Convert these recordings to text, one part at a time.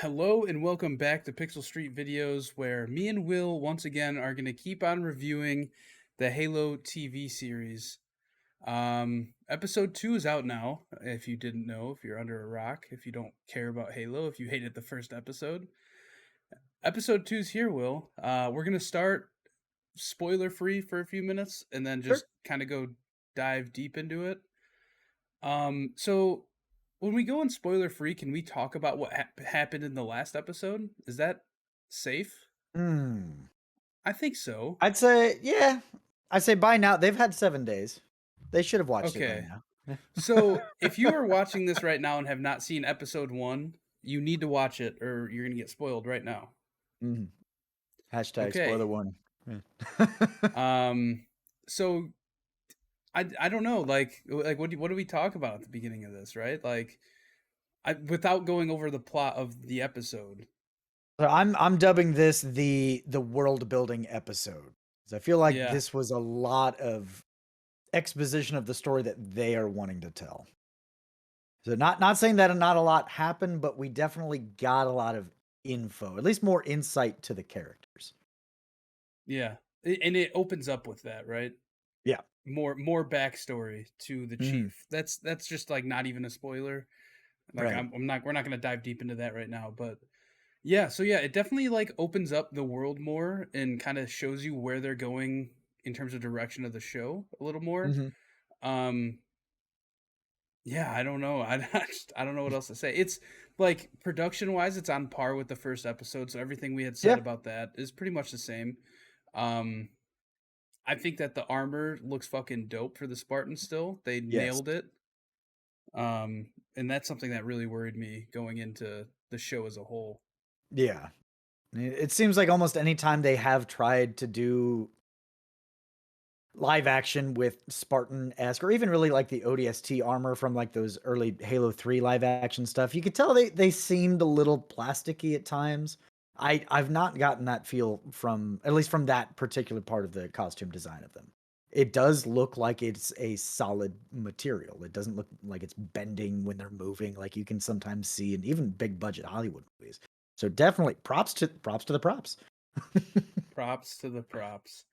Hello and welcome back to Pixel Street Videos, where me and Will once again are going to keep on reviewing the Halo TV series. Episode 2 is out now, if you didn't know, if you're under a rock, if you don't care about Halo, if you hated the first episode. Episode 2 is here, Will. We're going to start spoiler free for a few minutes and then Sure. just kind of go dive deep into it. So when we go in spoiler free, can we talk about what happened in the last episode? Is that safe? Hmm. I think so. I'd say, yeah. I'd say by now they've had 7 days. They should have watched it by Okay. now. So if you are watching this right now and have not seen episode 1, you need to watch it or you're going to get spoiled right now. Mhm. Hashtag spoiler Okay. warning. Yeah. Um so I don't know, like what do we talk about at the beginning of this, right? Like without going over the plot of the episode. So I'm dubbing this the world building episode. 'Cause I feel like Yeah. this was a lot of exposition of the story that they are wanting to tell. So not saying that not a lot happened, but we definitely got a lot of info, at least more insight to the characters. Yeah. And it opens up with that, right? Yeah. More backstory to the Mhm. chief. That's just like not even a spoiler. Like Right. I'm not we're not gonna dive deep into that right now, but yeah. So yeah, it definitely like opens up the world more and kind of shows you where they're going in terms of direction of the show a little more. Mhm. Um, yeah, I don't know. I don't know what else to say. It's like production wise, it's on par with the first episode. So everything we had said Yeah. about that is pretty much the same. Um, I think that the armor looks fucking dope for the Spartans still. They Yes. nailed it. And that's something that really worried me going into the show as a whole. Yeah. It seems like almost any time they have tried to do live action with Spartan-esque or even really like the ODST armor from like those early Halo 3 live action stuff, you could tell they seemed a little plasticky at times. I've not gotten that feel from at least from that particular part of the costume design of them. It does look like it's a solid material. It doesn't look like it's bending when they're moving like you can sometimes see in even big budget Hollywood movies. So definitely props to the props. Props to the props.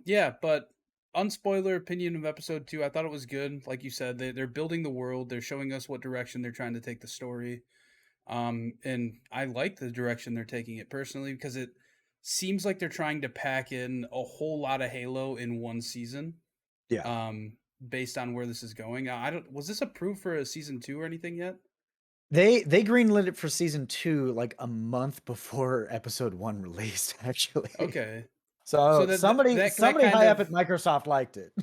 Yeah, but unspoiler opinion of episode 2, I thought it was good. Like you said, they're building the world. They're showing us what direction they're trying to take the story. And I like the direction they're taking it personally because it seems like they're trying to pack in a whole lot of Halo in one season. Yeah. Um, Based on where this is going. I don't was this approved for a season 2 or anything yet? They greenlit it for season 2, like, a month before episode 1 released, actually. Okay. So So, that somebody kind high up of at Microsoft liked it.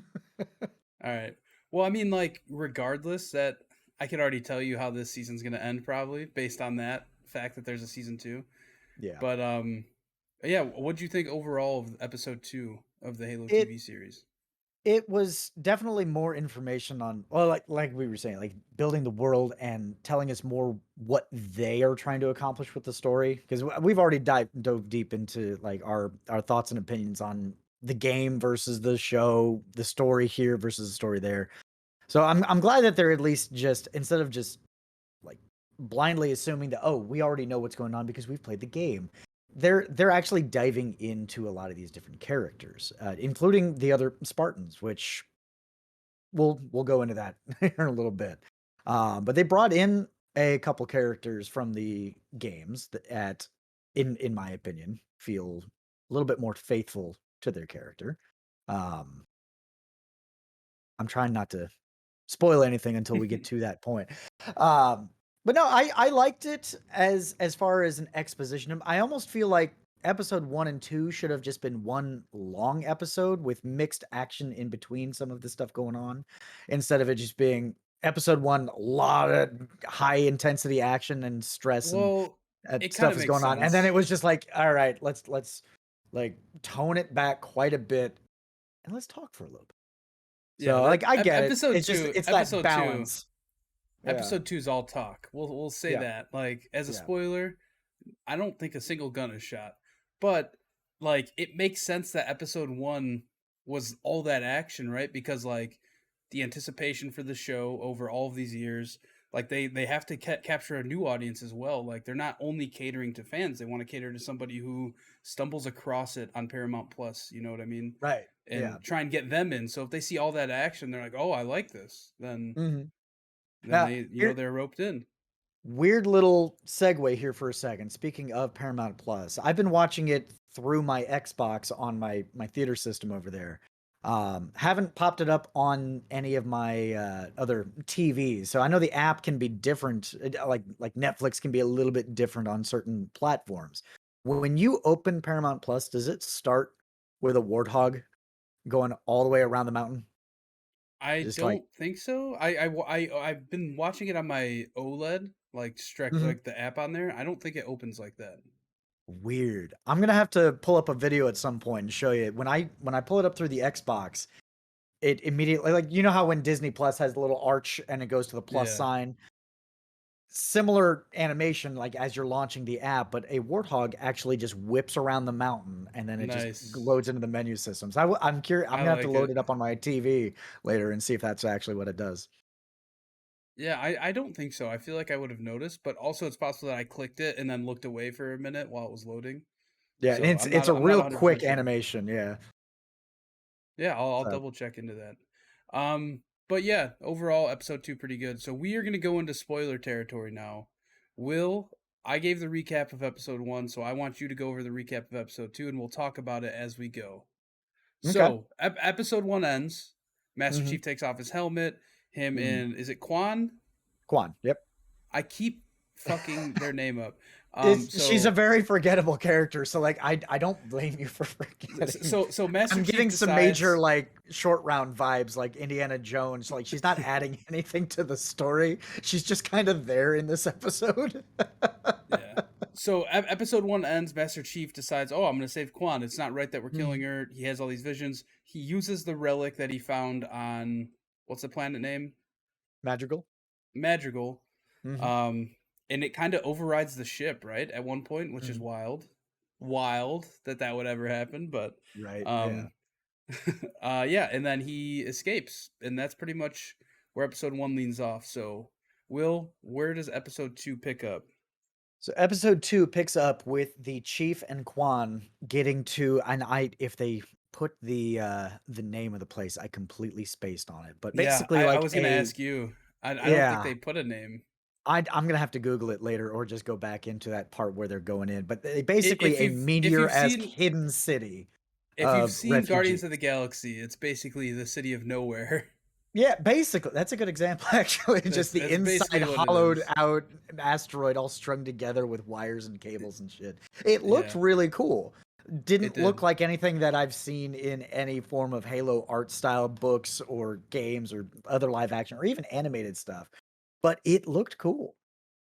all right. Well, I mean, like, regardless, that I could already tell you how this season's gonna end, probably based on that fact that there's a season 2. Yeah. But yeah, what'd you think overall of episode 2 of the Halo It TV series? it was definitely more information on well, like we were saying, like, building the world and telling us more what they are trying to accomplish with the story, 'cause we've already dove deep into, like, our thoughts and opinions on the game versus the show, the story here versus the story there. So I'm glad that they're at least just instead of just like blindly assuming that oh we already know what's going on because we've played the game. They're actually diving into a lot of these different characters, including the other Spartans, which we'll go into that in a little bit. But they brought in a couple characters from the games that in my opinion feel a little bit more faithful to their character. Um, I'm trying not to spoil anything until we get to that point. Um, but no, I liked it as far as an exposition. I almost feel like episode 1 and 2 should have just been one long episode with mixed action in between some of the stuff going on, instead of it just being episode 1, a lot of high intensity action and stress and Well, it kind stuff of is makes going on. And then it sense. was just like, all right, let's like tone it back quite a bit and let's talk for a little bit. Yeah, So, that like, I get it. episode It's just 2, it's that balance. Yeah. episode 2 is all talk. We'll say Yeah. that. Like as a Yeah. spoiler, I don't think a single gun is shot. But like it makes sense that episode 1 was all that action, right? Because like the anticipation for the show over all of these years, like they have to capture a new audience as well. Like they're not only catering to fans; they want to cater to somebody who stumbles across it on Paramount Plus. You know what I mean? Right. Yeah. And try and get them in. So if they see all that action, they're like, "Oh, I like this." Mhm. Then Now, they, here they're roped in. weird little segue here for a second. Speaking of Paramount Plus, I've been watching it through my Xbox on my theater system over there. Haven't popped it up on any of my other TVs, so I know the app can be different. Like Netflix can be a little bit different on certain platforms. When you open Paramount Plus, does it start with a warthog going all the way around the mountain? I Just like, don't think so. I've been watching it on my OLED, like mhm. like the app on there. I don't think it opens like that. Weird. I'm gonna have to pull up a video at some point and show you. When I pull it up through the Xbox, it immediately, like, you know how when Disney Plus has the little arch and it goes to the plus Yeah, sign? Similar animation, like, as you're launching the app, but a warthog actually just whips around the mountain, and then it just nice. loads into the menu systems. I'm curious. I'm I gonna have to like load it. it up on my TV later and see if that's actually what it does. Yeah, I don't think so. I feel like I would have noticed, but also it's possible that I clicked it and then looked away for a minute while it was loading. Yeah, and So it's a I'm not real 100% quick sure. animation, yeah. Yeah, I'll So, double check into that. But yeah, overall episode 2 pretty good. So we are going to go into spoiler territory now. Will, I gave the recap of episode 1, so I want you to go over the recap of episode 2 and we'll talk about it as we go. okay. So, episode 1 ends. Master Mhm. Chief takes off his helmet. Him Mhm. and is it Quan? Quan, yep. I keep fucking their name up. She's a So very forgettable character, so, like, I don't blame you for forgetting. so Master I'm Chief getting some major, decides. like, short round vibes, like Indiana Jones, like, she's not adding anything to the story, she's just kind of there in this episode. Yeah. So episode 1 ends. Master Chief decides, "Oh, I'm going to save Quan. It's not right that we're killing Mhm. her." He has all these visions. He uses the relic that he found on what's the planet name? Madrigal? Madrigal. Mhm. Um, and it kind of overrides the ship, right? At one point, which is Mhm. wild. Wild that that would ever happen, but Right, yeah. um yeah, and then he escapes, and that's pretty much where episode 1 leans off. So, Will, where does episode 2 pick up? So episode 2 picks up with the Chief and Quan getting to, and I if they put the name of the place, I completely spaced on it, but Yeah, basically I like was gonna a ask you. I don't think yeah. they put a name. I'm gonna have to Google it later or just go back into that part where they're going in, but they I- basically If a you've meteor-esque seen hidden city if you've of seen Guardians of the refugees. Galaxy, it's basically the city of nowhere. Yeah, basically, that's a good example, actually, just the That's inside basically what it hollowed is. out asteroid all strung together with wires and cables and shit. It looked Yeah, really cool. it Didn't look did. like anything that I've seen in any form of Halo art style books or games or other live action or even animated stuff, but it looked cool.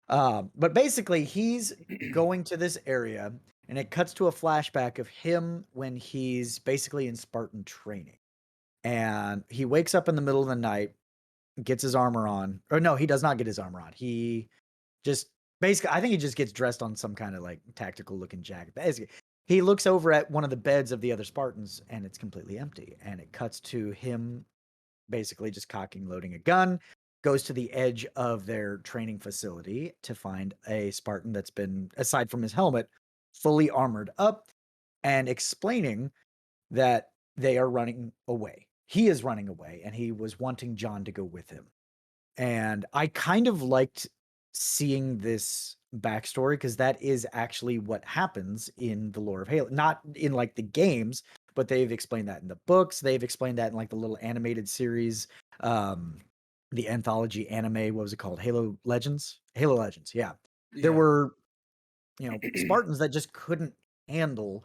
But basically, he's going to this area, and it cuts to a flashback of him when he's basically in Spartan training. And he wakes up in the middle of the night, gets his armor on. Or no, he does not get his armor on. He just basically, I think he just gets dressed on some kind of like tactical looking jacket. Basically, he looks over at one of the beds of the other Spartans, and it's completely empty. And it cuts to him basically just cocking, loading a gun, goes to the edge of their training facility to find a Spartan that's been, aside from his helmet, fully armored up and explaining that they are running away. He is running away and he was wanting John to go with him. And I kind of liked seeing this backstory because that is actually what happens in the lore of Halo. Not in like the games, but they've explained that in the books. They've explained that in like the little animated series, um, the anthology anime. What was it called? Halo Legends? Halo Legends, yeah. There Yeah, were, Spartans that just couldn't handle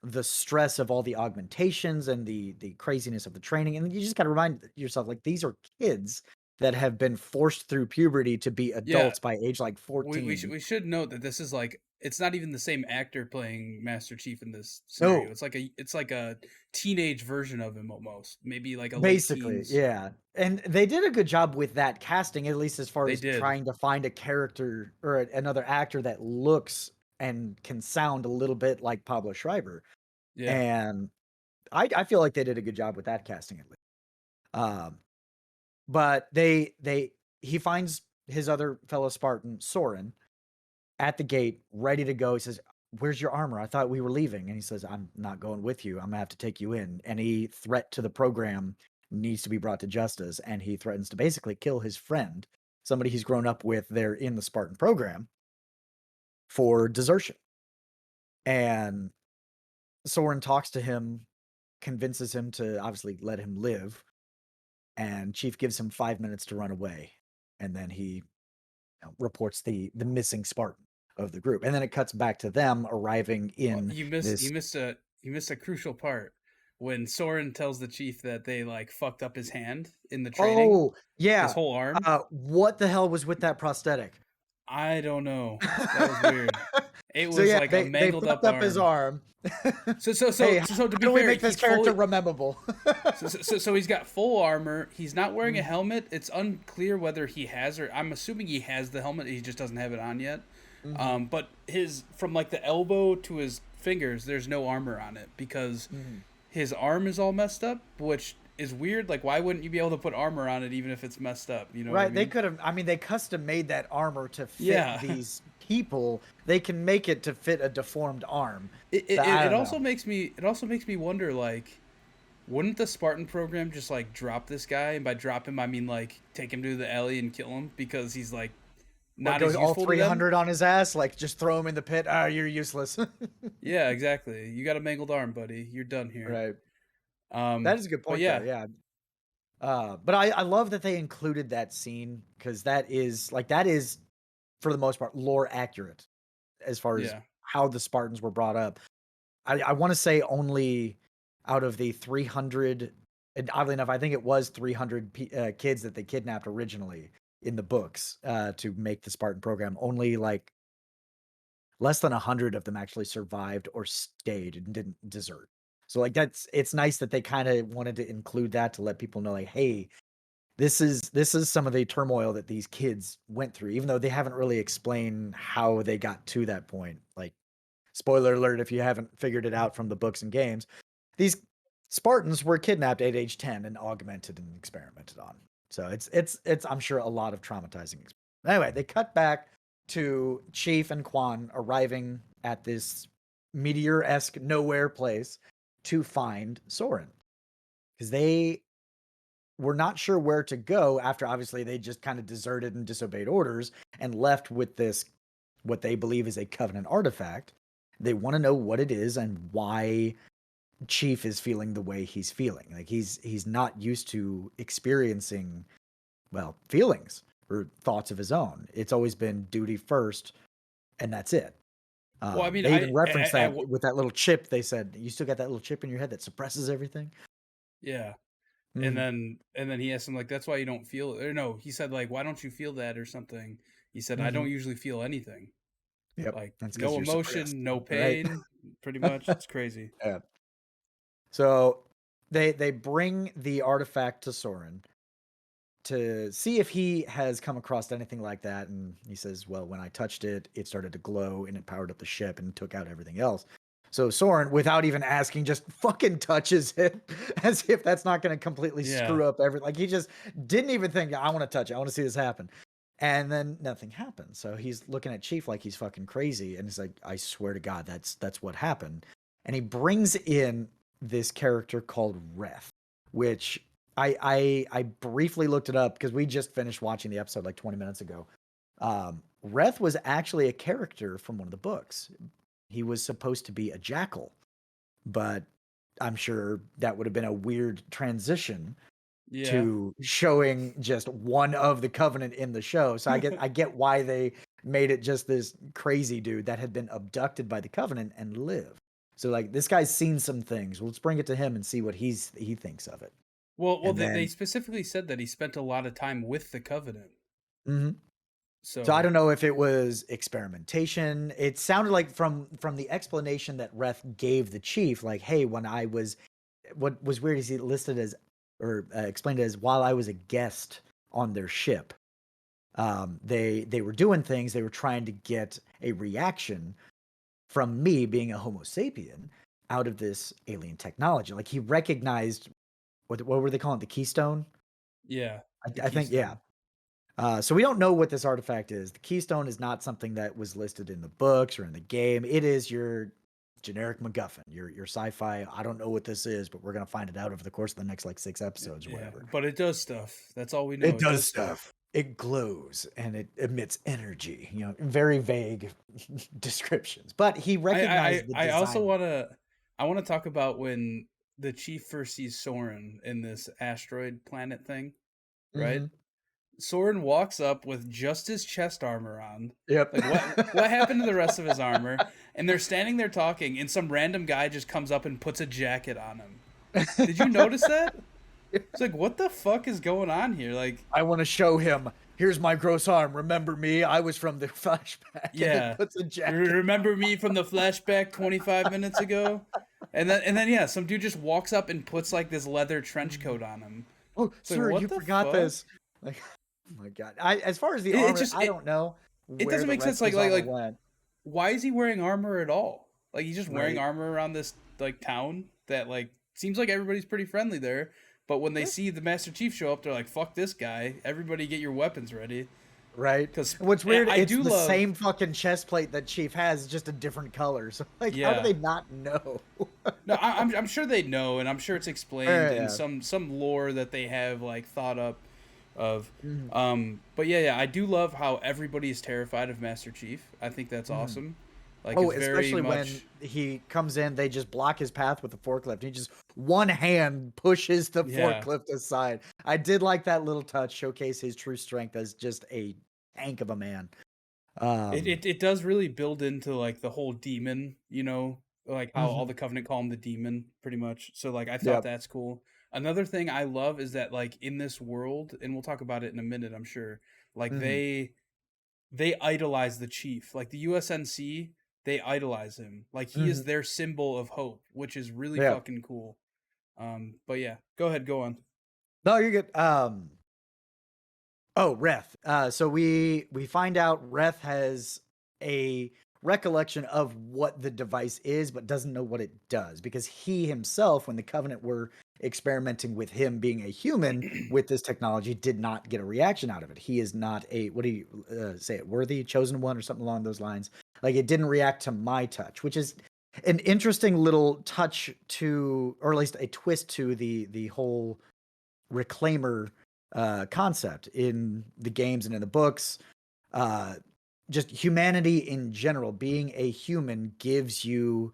the stress of all the augmentations and the craziness of the training, and you just gotta remind yourself, like, these are kids that have been forced through puberty to be yeah. adults by age, like, We 14. we should note that this is like it's not even the same actor playing Master Chief in this scenario. No, It's like a teenage version of him almost, maybe like a late basically, teens. yeah, and they did a good job with that casting, at least as far They as did. trying to find a character or another actor that looks and can sound a little bit like Pablo Schreiber, Yeah. and I feel like they did a good job with that casting at least. Um But they he finds his other fellow Spartan, Soren, at the gate, ready to go. He says, "Where's your armor? I thought we were leaving." And he says, "I'm not going with you. I'm gonna have to take you in." Any threat to the program needs to be brought to justice. And he threatens to basically kill his friend, somebody he's grown up with there in the Spartan program, for desertion. And Soren talks to him, convinces him to obviously let him live, and Chief gives him 5 minutes to run away. And then he reports the missing Spartan of the group, and then it cuts back to them arriving Well, in this. you missed a crucial part when Soren tells the chief that they like fucked up his hand in the training, Oh, his yeah. whole arm. What the hell was with that prosthetic? I don't know. That was weird. It So was yeah, like a they mangled fucked up up his arm. arm. So Hey, so to how be do we fair, make this he's character fully memorable? so he's got full armor. He's not wearing a Mhm, helmet. It's unclear whether he has or I'm assuming he has the helmet. He just doesn't have it on yet. mhm, But his from like the elbow to his fingers, there's no armor on it because mhm. his arm is all messed up, which is weird. Like, why wouldn't you be able to put armor on it even if it's messed up? You know what I Right, they mean? could have. I mean, they custom made that armor to fit Yeah. these people. They can make it to fit a deformed arm. So I It don't also know. makes me wonder like wouldn't the Spartan program just like drop this guy, and by drop him I mean like take him to the alley and kill him because he's like What not goes as all useful to them? 300 on his ass? Like just throw him in the pit. Ah, you're useless. Yeah, exactly. You got a mangled arm, buddy. You're done here. Right. That is a good But point though. yeah, Yeah. But I love that they included that scene because that is for the most part lore accurate as far as yeah. how the Spartans were brought up. I want to say only out of the 300, and oddly enough, I think it was 300 kids that they kidnapped originally in the books to make the Spartan program. Only like less than 100 of them actually survived or stayed and didn't desert. So like it's nice that they kind of wanted to include that to let people know like, hey, this is some of the turmoil that these kids went through, even though they haven't really explained how they got to that point. Like, spoiler alert if you haven't figured it out from the books and games, these Spartans were kidnapped at age 10 and augmented and experimented on. So it's I'm sure a lot of traumatizing. Anyway, they cut back to Chief and Quan arriving at this meteor-esque nowhere place to find Soren because they were not sure where to go after obviously they just kind of deserted and disobeyed orders and left with this what they believe is a covenant artifact. They want to know what it is and why Chief is feeling the way he's feeling. Like he's not used to experiencing feelings or thoughts of his own. It's always been duty first and that's it. Well, I mean, They even referenced that I with that little chip. They said, "You still got that little chip in your head that suppresses everything." yeah. Mhm. And then he asked him like that's why you don't feel or no, he said like why don't you feel that or something. He said I Mhm. don't usually feel anything. Yep. Like That's because no you're suppressed, emotion, no right? pain, pretty much. It's crazy. Yeah. So they bring the artifact to Soren to see if he has come across anything like that, and he says, "Well, when I touched it, it started to glow and it powered up the ship and took out everything else." So Soren, without even asking, just fucking touches it as if that's not going to completely Yeah. screw up everything. Like he just didn't even think, "I want to touch it. I want to see this happen." And then nothing happened. So he's looking at Chief like he's fucking crazy, and he's like, "I swear to God, that's what happened." And he brings in this character called Reth, which I briefly looked it up because we just finished watching the episode like 20 minutes ago. Reth was actually a character from one of the books. He was supposed to be a jackal, but I'm sure that would have been a weird transition Yeah. to showing just one of the Covenant in the show. So I get why they made it just this crazy dude that had been abducted by the Covenant and live. So like this guy's seen some things. Well, let's bring it to him and see what he thinks of it. Well, And they then specifically said that he spent a lot of time with the Covenant. mhm. So I So don't know if it was experimentation. It sounded like from the explanation that Reth gave the chief, like, "Hey, when I was," what was weird is he listed as or explained it as while I was a guest on their ship. They were doing things. They were trying to get a reaction from me being a Homo sapien out of this alien technology. Like he recognized what were they calling it? The Keystone? yeah, the I think yeah. Keystone. So we don't know what this artifact is. The keystone is not something that was listed in the books or in the game. It is your generic MacGuffin, your sci-fi. I don't know what this is, but we're gonna find it out over the course of the next like 6 episodes or Yeah, whatever. but it does stuff. That's all we know. It It does does stuff. stuff. It glows and it emits energy. Very vague descriptions. But he I I I recognized the I also design. wanna talk about when the chief first sees Soren in this asteroid planet thing, right? Mhm. Soren walks up with just his chest armor on. Yep. Like what happened to the rest of his armor? And they're standing there talking, and some random guy just comes up and puts a jacket on him. Did you notice that? It's like, what the fuck is going on here? Like, I want to show him. Here's my gross arm. Remember me? I was from the flashback, and then yeah, puts a jacket. remember me from the flashback 25 minutes ago? And then yeah, some dude just walks up and puts like this leather trench coat on him. Oh, It's like, sir, what you the forgot fuck? this. Like, oh my god. As far as the It armor, just I don't know it where doesn't the make rest sense. of Like his like armor like went. why is he wearing armor at all? Like he's just wearing Right. armor around this like town that like seems like everybody's pretty friendly there. But when they Yeah. see the Master Chief show up, they're like, "Fuck this guy! Everybody, get your weapons ready." Right. Because And what's weird, I it's do the love, same fucking chest plate that Chief has, just a different color. So, like, how do yeah. they not know? No, I'm sure they know, and I'm sure it's explained in Yeah. some lore that they have like thought up of. Mhm. But yeah, I do love how everybody is terrified of Master Chief. I think that's Mhm. awesome. Like Oh, it's very especially when much, he comes in, they just block his path with the forklift. He just one hand pushes the yeah. forklift aside. I did like that little touch, showcase his true strength as just a tank of a man. It, Um, it it does really build into like the whole demon, like how all mhm, the Covenant call him the demon, pretty much. So like I thought yep, that's cool. Another thing I love is that like in this world, and we'll talk about it in a minute, I'm sure. Like mhm, they idolize the chief. Like the USNC, they idolize him. Like he is mhm, their symbol of hope, which is really yeah. fucking cool. But yeah, go ahead, go on. No, you're good. Oh, Reth. So we find out Reth has a recollection of what the device is, but doesn't know what it does because he himself, when the Covenant were experimenting with him being a human with this technology, did not get a reaction out of it. He is not a what do you say it worthy chosen one or something along those lines. Like it didn't react to my touch, which is an interesting little touch to, or at least a twist to the whole reclaimer concept in the games and in the books. Uh, just humanity in general, being a human gives you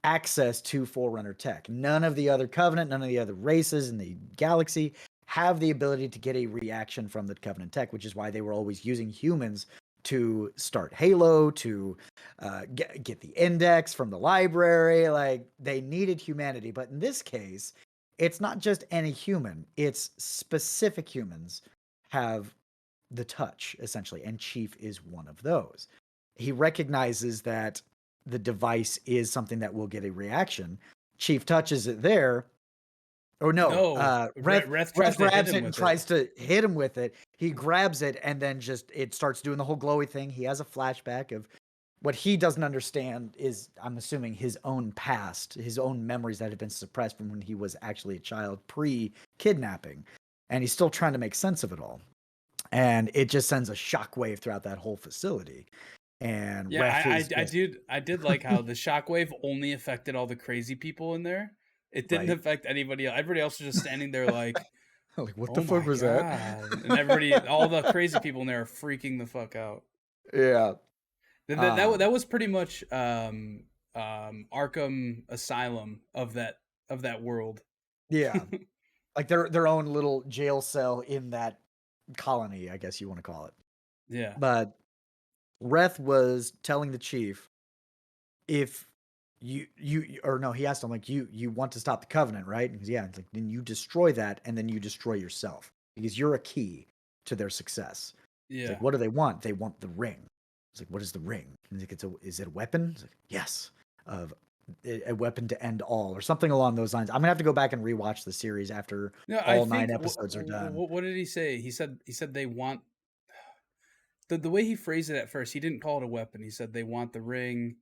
access to Forerunner tech. None of the other Covenant, none of the other races in the galaxy have the ability to get a reaction from the Covenant tech, which is why they were always using humans to start Halo, to get the index from the library. Like they needed humanity. But in this case, it's not just any human, it's specific humans have the touch, essentially. And Chief is one of those. He recognizes that the device is something that will get a reaction. Chief touches it there. Or no, No, Reth tries Reth to hit grabs him it and with it. tries to hit him with it. He grabs it and then just it starts doing the whole glowy thing. He has a flashback of what he doesn't understand is, I'm assuming, his own past, his own memories that have been suppressed from when he was actually a child pre-kidnapping. And he's still trying to make sense of it all. And it just sends a shockwave throughout that whole facility. And Yeah, Ref is I just did like how the shockwave only affected all the crazy people in there. It didn't right. affect anybody else. Everybody else was just standing there like, Like, what the "Oh fuck my was that? god!" And everybody, all the crazy people in there are freaking the fuck out. Yeah. That Um, was pretty much Arkham Asylum of that world. yeah. Like their own little jail cell in that colony, I guess you want to call it. Yeah. But Reth was telling the chief, if or no, he asked him like you want to stop the covenant, right? And he goes, yeah. It's like then you destroy that and then you destroy yourself because you're a key to their success. It's like, Yeah. what do they want? They want the ring. It's like, what is the ring? And he's like, is it a weapon? It's like, yes, of a weapon to end all, or something along those lines. I'm gonna have to go back and rewatch the series after No, I all nine think episodes are done. what did he say? He said they want the way he phrased it at first. He didn't call it a weapon. He said they want the ring,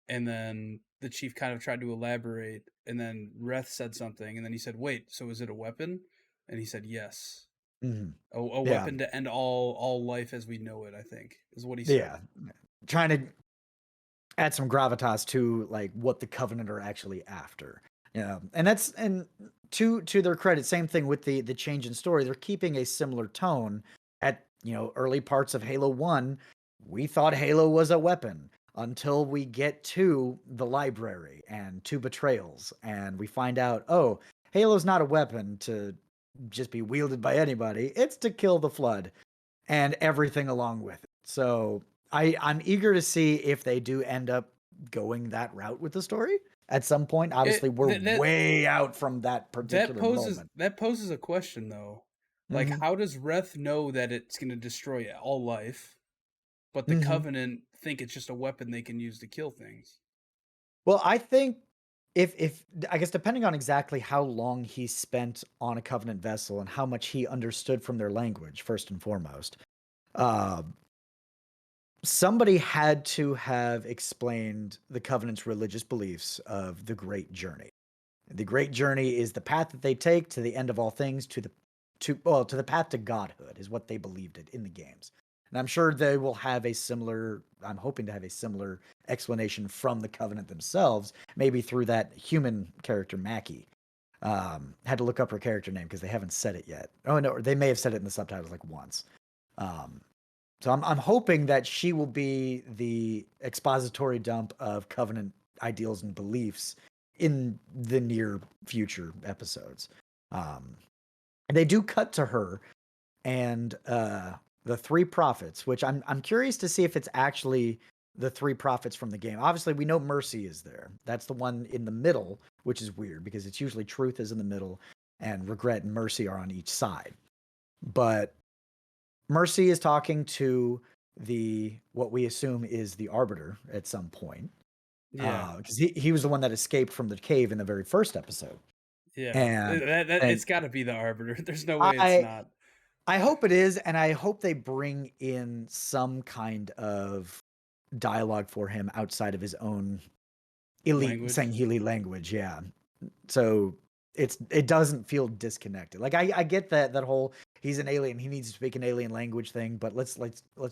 and then the chief kind of tried to elaborate, and then Reth said something, and then he said, "Wait, so is it a weapon?" And he said, "Yes." Mhm. A Yeah. weapon to end all life as we know it, I think, is what he said. Yeah. Trying to add some gravitas to like what the Covenant are actually after. Yeah, and that's and to their credit, same thing with the change in story. They're keeping a similar tone at early parts of Halo One. We thought Halo was a weapon until we get to the library and to betrayals, and we find out, oh, Halo's not a weapon to just be wielded by anybody. It's to kill the Flood and everything along with it. So I'm eager to see if they do end up going that route with the story at some point. Obviously, It we're way out from that particular moment. that poses a question though. Like, Hmm. how does Reth know that it's going to destroy all life, but the Hmm. Covenant think it's just a weapon they can use to kill things? Well, I think if I guess depending on exactly how long he spent on a Covenant vessel and how much he understood from their language, first and foremost, uh, somebody had to have explained the Covenant's religious beliefs of the Great Journey. The great journey is the path that they take to the end of all things, to the path to godhood is what they believed it in the games. And I'm sure they will have a similar, I'm hoping to have a similar explanation from the Covenant themselves, maybe through that human character Mackie. Had to look up her character name because they haven't said it yet. Oh no, they may have said it in the subtitles like once. Um, so I'm hoping that she will be the expository dump of Covenant ideals and beliefs in the near future episodes. Um, and they do cut to her and the three prophets, which I'm curious to see if it's actually the three prophets from the game. Obviously, we know Mercy is there. That's the one in the middle, which is weird because it's usually Truth is in the middle and Regret and Mercy are on each side. But Mercy is talking to the what we assume is the Arbiter at some point Yeah, because he was the one that escaped from the cave in the very first episode. yeah. And That and it's got to be the Arbiter. There's no way it's I not. I hope it is, and I hope they bring in some kind of dialogue for him outside of his own elite Language. Sangheili language. Yeah, so it doesn't feel disconnected. Like I get that whole he's an alien, he needs to speak an alien language thing, but let's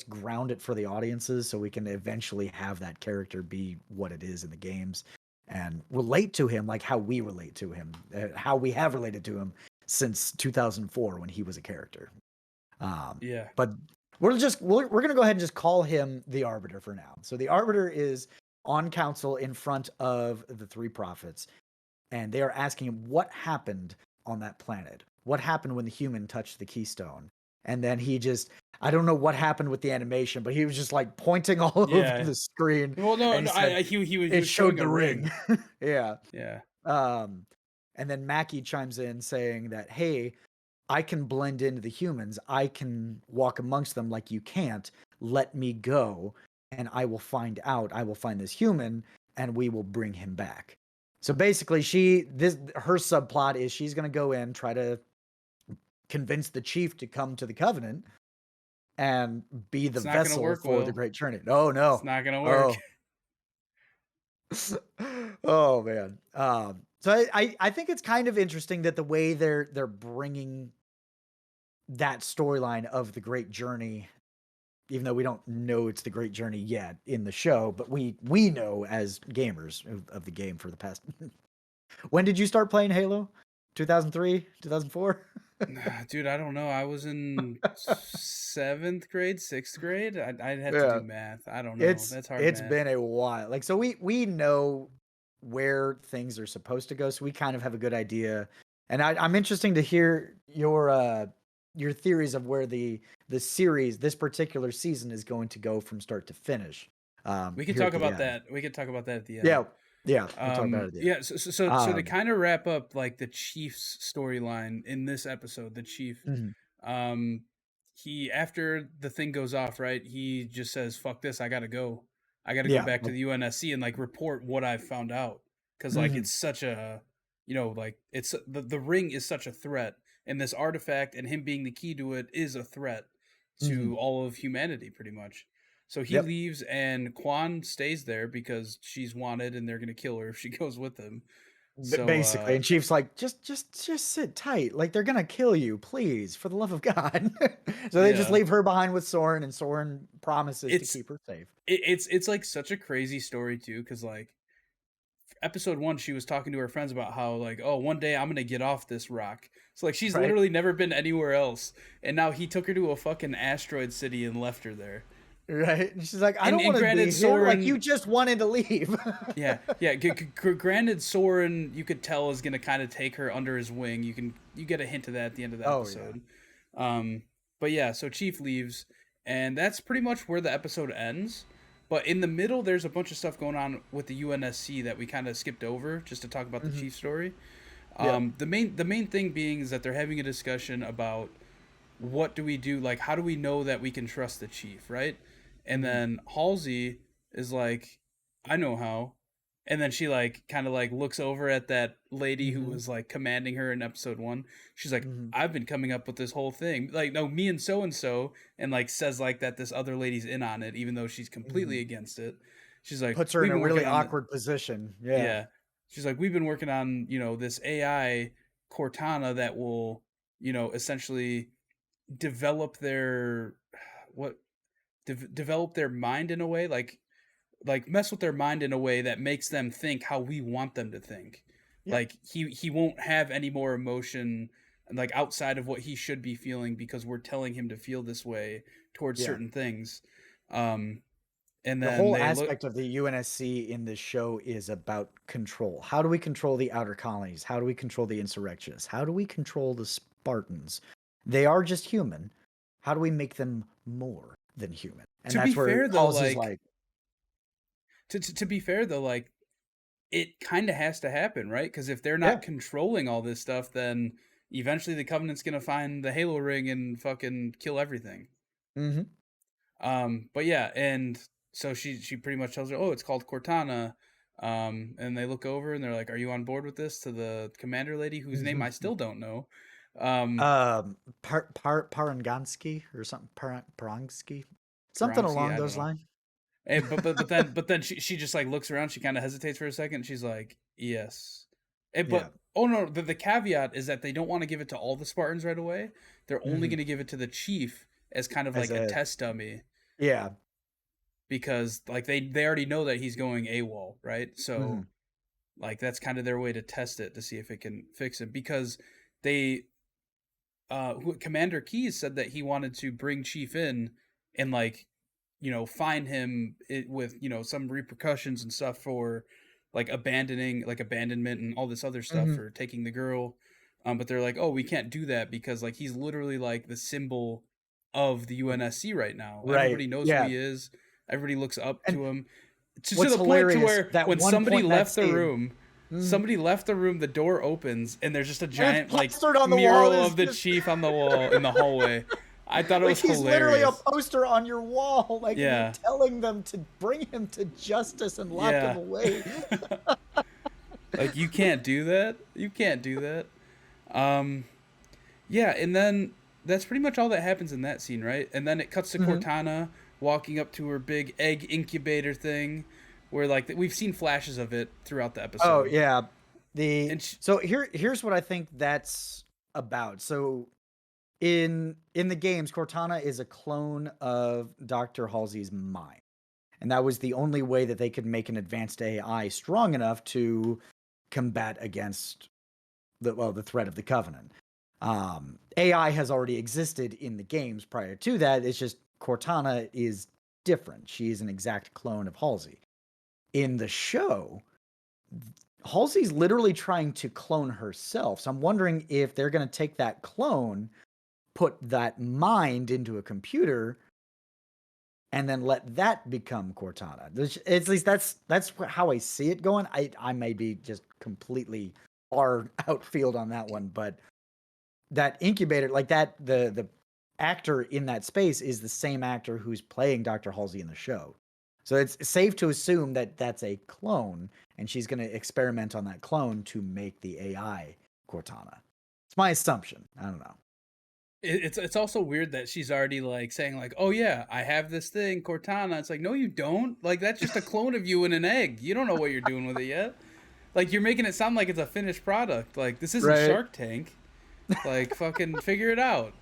ground it for the audiences so we can eventually have that character be what it is in the games and relate to him like how we relate to him, how we have related to him since 2004 when he was a character. Um, Yeah. but we're gonna go ahead and just call him the Arbiter for now. So the Arbiter is on council in front of the three prophets, and they are asking him what happened on that planet. What happened when the human touched the keystone? And then he just I don't know what happened with the animation, but he was just like pointing all over Yeah. the screen, Well, no, and he no. said He it was showing showed a the ring. ring. Yeah. Yeah. Um, and then Mackie chimes in saying that, hey, I can blend into the humans. I can walk amongst them like you can't. Let me go, and I will find out. I will find this human, and we will bring him back. So basically, her subplot is she's going to go in, try to convince the chief to come to the Covenant and be the It's not gonna vessel work, for the Will. Great Journey. Oh It's no! not gonna work. Oh, oh man. So I think it's kind of interesting that the way they're bringing that storyline of the Great Journey, even though we don't know it's the Great Journey yet in the show, but we know as gamers of the game for the past. When did you start playing Halo? 2003, 2004. Nah, dude, I don't know. I was in seventh grade, sixth grade. I'd have to do Yeah, math. I don't know. it's That's hard it's math. been a while. Like so we know where things are supposed to go, so we kind of have a good idea. And I'm interesting to hear your theories of where the series, this particular season, is going to go from start to finish. We could Here at talk the about end. that. We could talk about that at the end. Yeah, yeah, we'll talk about it at the end. Yeah. So to Um, kind of wrap up like the Chief's storyline in this episode, the Chief, mhm. um, he after the thing goes off, right? He just says, "Fuck this! I gotta go. I gotta go Yeah, back to the UNSC and like report what I've found out because like mhm, it's such a like it's the ring is such a threat and this artifact and him being the key to it is a threat mhm. to all of humanity pretty much." So he Yep. leaves and Quan stays there because she's wanted and they're gonna kill her if she goes with him. So Basically, and Chief's like, just sit tight. Like they're gonna kill you, please, for the love of God. So they just yeah, leave her behind with Soren, and Soren promises to it's keep her safe. it's like such a crazy story too, because like episode one, she was talking to her friends about how like, oh, one day I'm gonna get off this rock. So like she's Right? literally never been anywhere else, and now he took her to a fucking asteroid city and left her there. Right? And she's like, I don't And want to granted, be here. Like you Soren, just wanted to leave. yeah. Granted, Soren, you could tell is gonna kind of take her under his wing. You get a hint of that at the end of the Oh yeah. episode. Um, but yeah, so Chief leaves, and that's pretty much where the episode ends. But in the middle, there's a bunch of stuff going on with the UNSC that we kind of skipped over just to talk about the Hmm. Chief story. Yeah. The main thing being is that they're having a discussion about what do we do, like how do we know that we can trust the chief, right? And Hmm. then Halsey is like, I know how. And then she like kind of like looks over at that lady who Hmm. was like commanding her in episode 1. She's like, Hmm. I've been coming up with this whole thing, like, no, me and so, and like says like that this other lady's in on it even though she's completely Hmm. against it. She's like, Puts her in we've a been working really on the awkward position. Yeah. yeah. She's like, we've been working on, this AI Cortana that will, essentially develop their what develop their mind in a way, like mess with their mind in a way that makes them think how we want them to think. Yeah. Like he won't have any more emotion like outside of what he should be feeling because we're telling him to feel this way towards Yeah. certain things. Um and The then whole they look aspect of the UNSC in this show is about control. How do we control the outer colonies? How do we control the insurrectionists? How do we control the Spartans? They are just human. How do we make them more than human? And to be that's where fair though, Halsey's like like, to be fair though, like it kind of has to happen, right? Because if they're yeah. not controlling all this stuff, then eventually the Covenant's gonna find the Halo ring and fucking kill everything. Hmm. But yeah, and so she pretty much tells her, "Oh, it's called Cortana." And they look over and they're like, "Are you on board with this?" To the commander lady, whose name I still don't know. Um, Parangansky or something, Paransky, something Bronxy, along I don't those know. lines. And but then she just like looks around. She kind of hesitates for a second. She's like, "Yes." Yeah. But oh no, the caveat is that they don't want to give it to all the Spartans right away. They're only Hmm. going to give it to the chief as kind of As like a a, test dummy yeah. because like they already know that he's going AWOL, right? Hmm. So like that's kind of their way to test it to see if it can fix it because they Commander Keys said that he wanted to bring Chief in and like fine him with some repercussions and stuff for like abandonment and all this other stuff Hmm. for taking the girl. But they're like, oh, we can't do that because like he's literally like the symbol of the UNSC right now. Right. Everybody knows who Yeah. he is. Everybody looks up And to him to what's the point to hilarious, where that when one somebody point in that left the scene. room, Mhm. the door opens and there's just a And giant it's like plastered on the wall. mural Is of the just chief on the wall in the hallway. I thought it like was he's literally a hilarious. poster on your wall. Like, and you're Yeah. telling them to bring him to justice and lock him Yeah. away. Like you can't do that. You can't do that. Um yeah, and then that's pretty much all that happens in that scene, right? And then it cuts to Hmm. Cortana walking up to her big egg incubator thing where like we've seen flashes of it throughout the Oh episode. yeah. The And so here's what I think that's about. So in the games, Cortana is a clone of Dr. Halsey's mind. And that was the only way that they could make an advanced AI strong enough to combat against the threat of the Covenant. AI has already existed in the games prior to that. It's just Cortana is different. She is an exact clone of Halsey. In the show, Halsey's literally trying to clone herself. So I'm wondering if they're going to take that clone, put that mind into a computer, and then let that become Cortana. At least that's how I see it going. I may be just completely far outfield on that one, but that incubator, like that, the actor in that space is the same actor who's playing Dr. Halsey in the show. So it's safe to assume that that's a clone, and she's going to experiment on that clone to make the AI Cortana. It's my assumption. I don't know. it's also weird that she's already like saying like, "Oh yeah, I have this thing, Cortana." It's like, "No you don't. Like that's just a clone of you in an egg. You don't know what you're doing with it yet." Like you're making it sound like it's a finished product. Like this isn't Right. Shark Tank. Like fucking figure it out.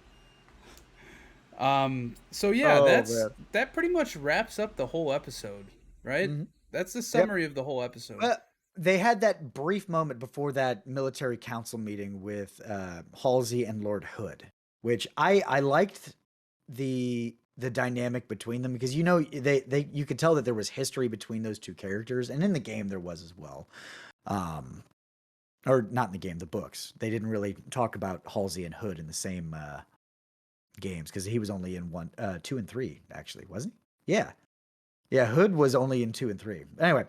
So yeah, Oh man. that pretty much wraps up the whole episode, right? Hmm. That's the Yep. summary of the whole episode. But they had that brief moment before that military council meeting with Halsey and Lord Hood, which I liked the dynamic between them, because they you could tell that there was history between those two characters, and in the game there was as well. Um, or not in the game, the books. They didn't really talk about Halsey and Hood in the same games, because he was only in 2 and 3, actually, wasn't he? Yeah, yeah. Hood was only in 2 and 3. Anyway,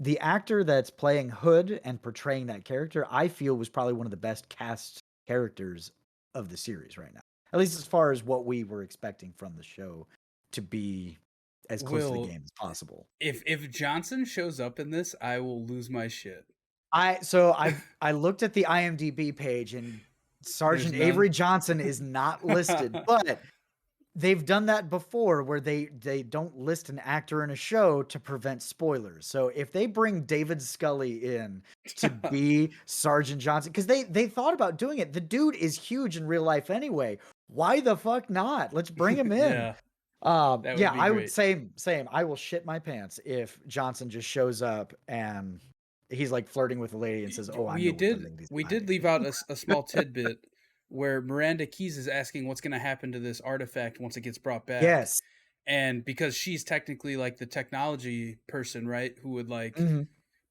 the actor that's playing Hood and portraying that character, I feel, was probably one of the best cast characters of the series right now. At least as far as what we were expecting from the show to be as close to the Will, game as possible. if Johnson shows up in this, I will lose my shit. I looked at the IMDb page, and There's Sergeant none. Avery Johnson is not listed, but they've done that before where they don't list an actor in a show to prevent spoilers. So if they bring David Scully in to be Sergeant Johnson, because they thought about doing it. The dude is huge in real life anyway. Why the fuck not? Let's bring him in. Yeah, that would Yeah, be I would great. same. I will shit my pants if Johnson just shows up and he's like flirting with a lady and says, "Oh, I know what the lady's We did hiding." leave out a small tidbit where Miranda Keys is asking what's going to happen to this artifact once it gets brought back, Yes. and because she's technically like the technology person, right? Who would like Hmm.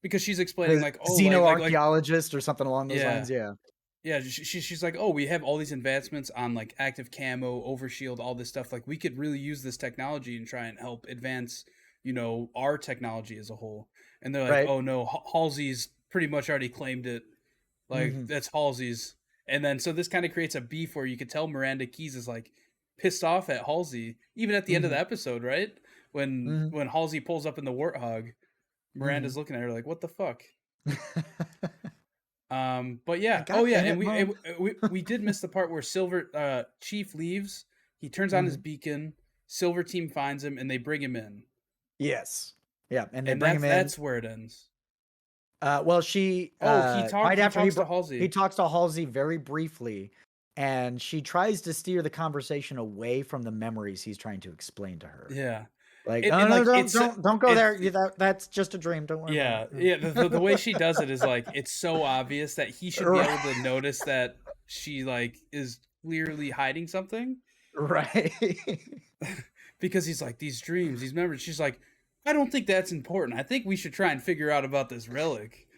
because she's explaining The like, oh, xenoarchaeologist or something along those yeah, lines. Yeah. yeah, she's like, oh, we have all these advancements on like active camo, overshield, all this stuff. Like we could really use this technology and try and help advance, our technology as a whole. And they're like, Right. oh no, Halsey's pretty much already claimed it. Like Hmm. that's Halsey's. And then so this kind of creates a beef where you could tell Miranda Keys is like pissed off at Halsey, even at the end of Hmm. the episode, right? When Hmm. when Halsey pulls up in the warthog, Hmm. Miranda's looking at her like, what the fuck? But I yeah, oh got yeah, damn and it, Mom. we did miss the part where Silver Chief leaves. He turns on his Hmm. beacon. Silver Team finds him and they bring him in, Yes. Yeah, and they and bring him in. that's where it ends. Well, she Oh, right he after talks to he Halsey. talks to Halsey very briefly, and she tries to steer the conversation away from the memories he's trying to explain to her. Yeah, Like, it no, and no, like don't go it's there. That's just a dream. Don't worry about yeah, it. yeah. The way she does it is like it's so obvious that he should be able to notice that she like is clearly hiding something Right. because he's like these dreams, these memories. She's like, I don't think that's important. I think we should try and figure out about this relic.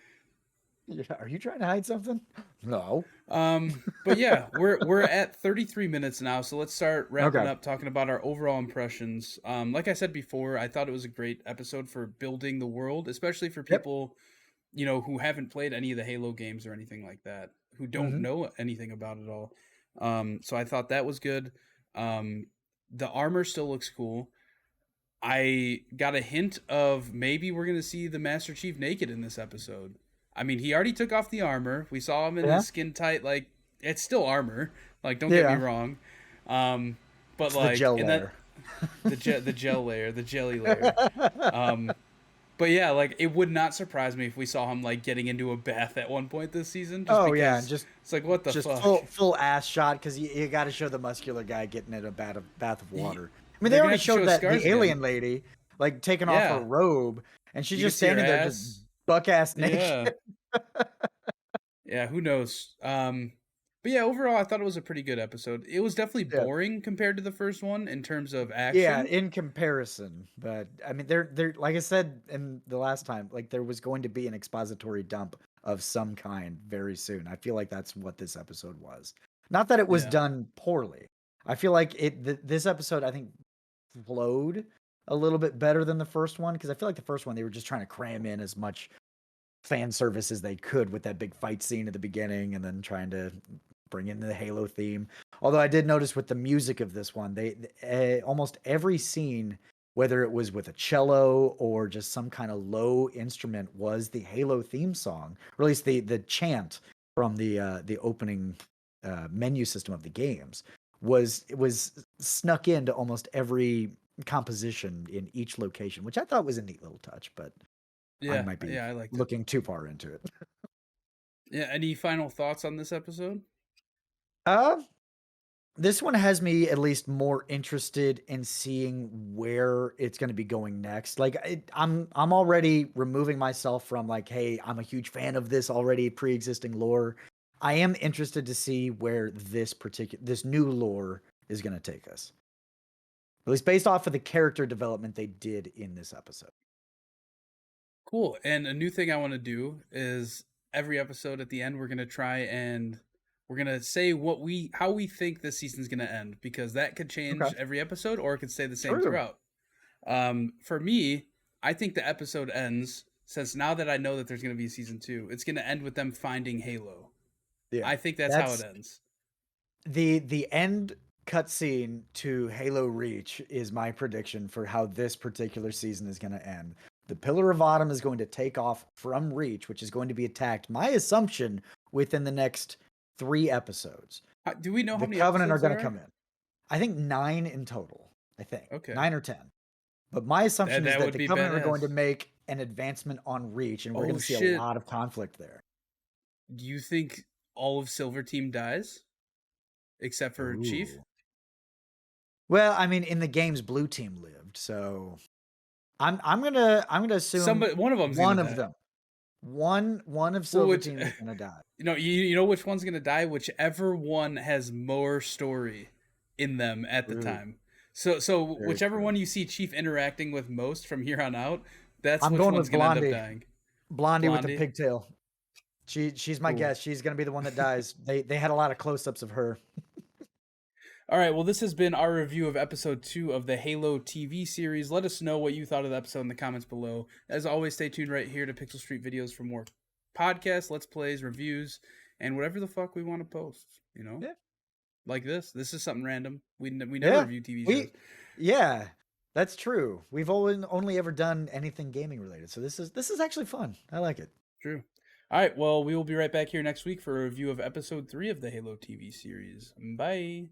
Yeah, are you trying to hide something? No. But yeah, we're at 33 minutes now, so let's start wrapping Okay. up talking about our overall impressions. Like I said before, I thought it was a great episode for building the world, especially for Yep. people, who haven't played any of the Halo games or anything like that, who don't Hmm. know anything about it all. So I thought that was good. Um, the armor still looks cool. I got a hint of maybe we're gonna see the Master Chief naked in this episode. I mean, he already took off the armor. We saw him in Yeah. his skin tight, like it's still armor. Like, don't get me Yeah. wrong. But It's the like, gel and that layer. the gel layer, the jelly layer. Um, but yeah, like it would not surprise me if we saw him like getting into a bath at one point this season, just Oh yeah, because just it's like what the just fuck. full ass shot, because you got to show the muscular guy getting in a bath of He, water. I mean, they they're gonna already have to show showed his that scars the again. alien lady like taking off her Yeah, robe, and she's you can just see her standing there just ass. buck ass Yeah. naked. Yeah, who knows? But yeah, overall, I thought it was a pretty good episode. It was definitely Yeah. boring compared to the first one in terms of Yeah, action. in comparison, but I mean, there like I said in the last time, like there was going to be an expository dump of some kind very soon. I feel like that's what this episode was. Not that it was Yeah, done poorly. I feel like this episode, I think, flowed a little bit better than the first one, because I feel like the first one they were just trying to cram in as much fan service as they could with that big fight scene at the beginning, and then trying to bring in the Halo theme. Although I did notice with the music of this one, they almost every scene, whether it was with a cello or just some kind of low instrument, was the Halo theme song, or at least the chant from the opening menu system of the games was snuck into almost every composition in each location, which I thought was a neat little touch. But I Yeah, might be yeah, I liked it. looking too far into it. Yeah, any final thoughts on this episode? Uh, this one has me at least more interested in seeing where it's going to be going next. Like I'm already removing myself from like, hey, I'm a huge fan of this already pre-existing lore. I am interested to see where this new lore is going to take us. At least based off of the character development they did in this episode. Cool. And a new thing I want to do is every episode at the end we're gonna try and we're gonna say how we think this season's gonna end because that could Okay. change every episode or it could stay the same True. throughout. For me, I think the episode ends since now that I know that there's gonna be a season 2, it's gonna end with them finding Halo. Yeah. I think that's how it That's ends. the end cutscene to Halo Reach is my prediction for how this particular season is going to end. The Pillar of Autumn is going to take off from Reach, which is going to be attacked, my assumption, within the next 3 episodes. Do we know how The many Covenant are episodes going there to are? come in. I think 9 in total. I think Okay, 9 or 10. But my assumption is that that would the be Covenant are badass. going to make an advancement on Reach, and we're going Oh to see a shit! lot of conflict there. Do you think all of Silver Team dies except for Chief? Ooh. Well, I mean, in the games, Blue Team lived, so I'm gonna assume Somebody, one of them's gonna one of die. them, one of Well, Silver which Team is gonna die. you know which one's gonna die? Whichever one has more story in them at the True, time. So very whichever true. one you see Chief interacting with most from here on out, that's I'm which going one's with gonna end up Blondie, dying. Blondie with the Blondie. pigtail. She's my Cool. guess. She's gonna be the one that dies. They had a lot of close-ups of her. All right, well, this has been our review of episode 2 of the Halo TV series. Let us know what you thought of the episode in the comments below. As always, stay tuned right here to Pixel Street Videos for more podcasts, let's plays, reviews, and whatever the fuck we want to post, you know? Yeah, Like this. This is something random. We never yeah. review TV shows. We, yeah, that's true. We've only ever done anything gaming related, so this is actually fun. I like it. True. All right, well, we will be right back here next week for a review of episode 3 of the Halo TV series. Bye.